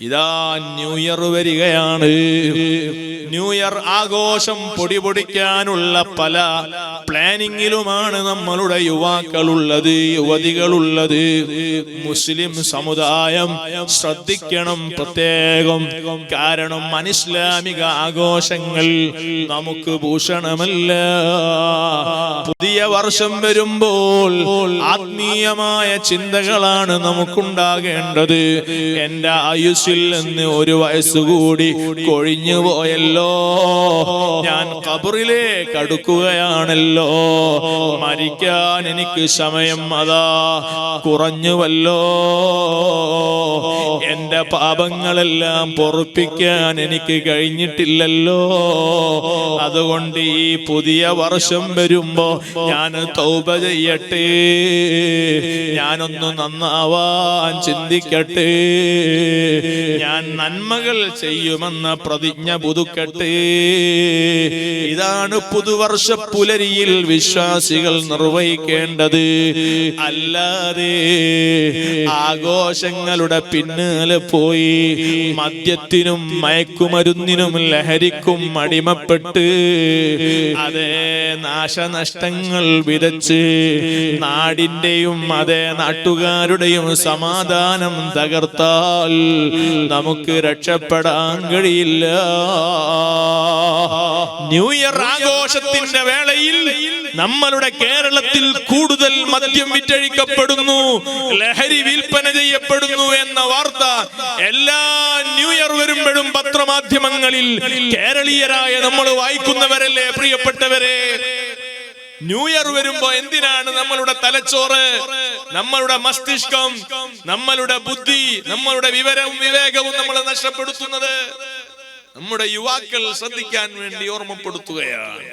ഇതാ new year വരികയാണ്. New year ആഘോഷം പൊടിപൊടിക്കാനുള്ള പല പ്ലാനിങ്ങിലുമാണ് നമ്മളുടെ യുവാക്കളുള്ളത്, യുവതികളുള്ളത്. മുസ്ലിം സമുദായം ശ്രദ്ധിക്കണം പ്രത്യേകം. കാരണം അനിസ്ലാമിക ആഘോഷങ്ങൾ നമുക്ക് ഭൂഷണമല്ല. പുതിയ വർഷം വരുമ്പോൾ ആത്മീയമായ ചിന്തകളാണ് നമുക്കുണ്ടാകേണ്ടത്. എന്റെ ആയുസ്സിൽ നിന്ന് ഒരു വയസ്സുകൂടി കൊഴിഞ്ഞു പോയല്ലോ, ഞാൻ ഖബറിലേക്ക് അടുക്കുകയാണല്ലോ, മരിക്കാൻ എനിക്ക് സമയം അതാ കുറഞ്ഞുവല്ലോ, എന്റെ പാപങ്ങളെല്ലാം പൊറുപ്പിക്കാൻ എനിക്ക് കഴിഞ്ഞിട്ടില്ലല്ലോ. അതുകൊണ്ട് ഈ പുതിയ വർഷം വരുമ്പോ ഞാൻ തൗബ ചെയ്യട്ടെ, ഞാനൊന്ന് നന്നാവാൻ ചിന്തിക്കട്ടെ, ഞാൻ നന്മകൾ ചെയ്യുമെന്ന പ്രതിജ്ഞ പുതുക്കട്ടെ. ഇതാണ് പുതുവർഷ പുലരിയിൽ വിശ്വാസികൾ നിർവഹിക്കേണ്ടത്. അല്ലാതെ ആഘോഷങ്ങളുടെ പിന്നാലെ പോയി മദ്യത്തിനും മയക്കുമരുന്നിനും ലഹരിക്കും അടിമപ്പെട്ട് അതേ നാശനഷ്ടങ്ങൾ വിതച്ച് നാടിന്റെയും അതേ നാട്ടുകാരുടെയും സമാധാനം തകർത്താൽ നമുക്ക് രക്ഷപ്പെടാൻ കഴിയില്ല. ന്യൂ ഇയർ ആഘോഷത്തിന്റെ വേളയിൽ നമ്മളുടെ കേരളത്തിൽ കൂടുതൽ മദ്യം വിറ്റഴിക്കപ്പെടുന്നു, ലഹരി വിൽപ്പന ചെയ്യപ്പെടുന്നു എന്ന വാർത്ത എല്ലാ ന്യൂ ഇയർ വരുമ്പോഴും പത്രമാധ്യമങ്ങളിൽ കേരളീയരായ നമ്മൾ വായിക്കുന്നവരല്ലേ പ്രിയപ്പെട്ടവരെ? ന്യൂ ഇയർ വരുമ്പോ എന്തിനാണ് നമ്മളുടെ തലച്ചോറ്, നമ്മളുടെ മസ്തിഷ്കം, നമ്മളുടെ ബുദ്ധി, നമ്മളുടെ വിവരവും വിവേകവും നമ്മൾ നഷ്ടപ്പെടുത്തുന്നത്? നമ്മുടെ യുവാക്കൾ ശ്രദ്ധിക്കാൻ വേണ്ടി ഓർമ്മപ്പെടുത്തുകയാണ്.